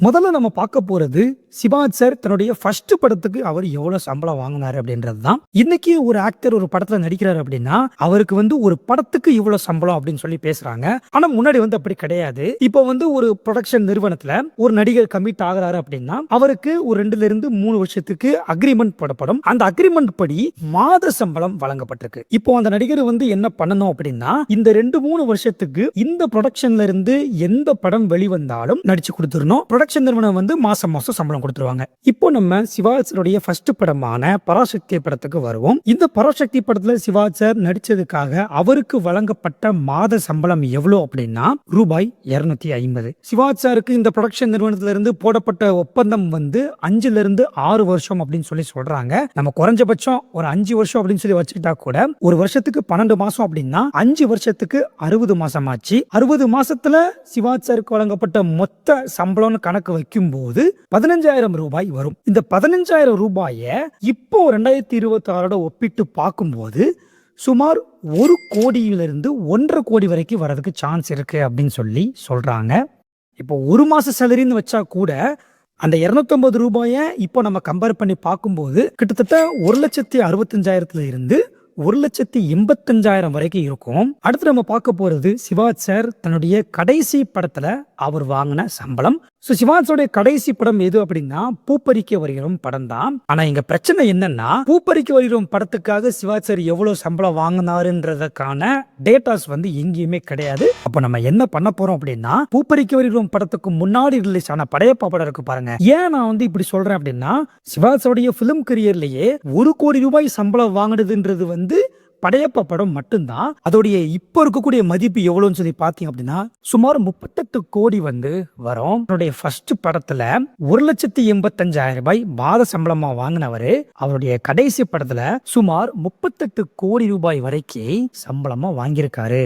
முதல்ல நம்ம பார்க்க போறது சிவாஜ் சார் தன்னுடைய ஃபர்ஸ்ட் படத்துக்கு அவர் எவ்வளவு சம்பளம் வாங்கினாரு அப்படின்றது தான். இன்னைக்கு ஒரு ஆக்டர் ஒரு படத்துல நடிக்கிறாரு அப்படின்னா அவருக்கு ஒரு படத்துக்கு இவ்வளவு சம்பளம் அப்படின்னு சொல்லி பேசுறாங்க. ஆனா முன்னாடி அப்படி கிடையாது. இப்போ ஒரு ப்ரொடக்ஷன் நிறுவனத்துல ஒரு நடிகர் கமிட் ஆகுறாரு அப்படின்னா அவருக்கு ஒரு 2 இருந்து 3 வருஷத்துக்கு அக்ரிமெண்ட் போடப்படும். அந்த அக்ரிமெண்ட் படி மாத சம்பளம் வழங்கப்பட்டிருக்கு. இப்போ அந்த நடிகர் என்ன பண்ணணும் அப்படின்னா இந்த 2-3 வருஷத்துக்கு இந்த ப்ரொடக்ஷன்ல இருந்து எந்த படம் வெளிவந்தாலும் நடிச்சு கொடுத்துடணும். ப்ரொடக்ஷன் நிறுவனம் மாசம் மாசம் சம்பளம் கொடுத்துருவாங்க. இப்போ நம்ம சிவாஜியோட ஃபர்ஸ்ட் படமான பராசக்தி படத்துக்கு வருவோம். இந்த பராசக்தி படத்துல சிவாஜி சார் நடிச்சதுக்காக அவருக்கு வழங்கப்பட்ட மாத சம்பளம் எவ்வளவு அப்படின்னா ரூபாய் 250. சிவாஜி சாருக்கு இந்த ப்ரொடக்ஷன் நிறுவனத்துல இருந்து போடப்பட்ட ஒப்பந்தம் 5 இருந்து 6 வருஷம் அப்படின்னு சொல்லி சொல்றாங்க. நம்ம குறைஞ்சபட்சம் ஒரு 5 வருஷம் அப்படின்னு சொல்லி வச்சுக்கிட்டா கூட ஒரு வருஷத்துக்கு 12 மாசம் அப்படின்னா 5 வருஷத்துக்கு 60 மாசம் ஆச்சு. 60 மாசத்துல சிவாஜி சாருக்கு வழங்கப்பட்ட மொத்த சம்பளம் கணக்கு வைக்கும் போது 15,000 ரூபாய் வரும். இந்த 15,000 ரூபாயை இப்போ 2026 ஒப்பிட்டு பார்க்கும்போது சுமார் 1 கோடியிலிருந்து 1.5 கோடி வரைக்கும் வரதுக்கு சான்ஸ் இருக்கு அப்படின்னு சொல்லி சொல்றாங்க. இப்போ ஒரு மாச சேலரின்னு வச்சா கூட அந்த 250 ரூபாயை இப்போ நம்ம கம்பேர் பண்ணி பார்க்கும்போது கிட்டத்தட்ட 1,65,000 இருந்து 1,85,000 வரைக்கும் இருக்கும். அடுத்து நம்ம பார்க்க போறது சிவாஜி சார் தன்னுடைய கடைசி படத்துல அவர் வாங்கின சம்பளம். சிவாஜியோட கடைசி படம் எது அப்படின்னா பூப்பறிக்க வருகிறோம் படம் தான். ஆனா இங்க பிரச்சனை என்னன்னா பூப்பறிக்க வருகிறோம் படத்துக்காக சிவாஜி சார் எவ்வளவு சம்பளம் வாங்கினாருன்றதுக்கான டேட்டாஸ் எங்கேயுமே கிடையாது. அப்ப நம்ம என்ன பண்ண போறோம் அப்படின்னா பூப்பறிக்க வருகிறோம் படத்துக்கு முன்னாடி ரிலீஸ் ஆன படையப்பா படம் இருக்கு பாருங்க. ஏன் நான் இப்படி சொல்றேன் அப்படின்னா சிவாஜியோட பிலிம் கரியர்லயே 1 கோடி ரூபாய் சம்பளம் வாங்கினதுன்றது படையப்பா படம் மட்டும்தான். அதோடைய இப்ப இருக்கக்கூடிய மதிப்பு எவ்வளவுன்னு சொல்லி பாத்தீங்க அப்படின்னா சுமார் 38 கோடி வரும். அவருடைய ஃபர்ஸ்ட் படத்துல 1,85,000 ரூபாய் மாத சம்பளமா வாங்கினவரு அவருடைய கடைசி படத்துல சுமார் 38 கோடி ரூபாய் வரைக்கும் சம்பளமா வாங்கியிருக்காரு.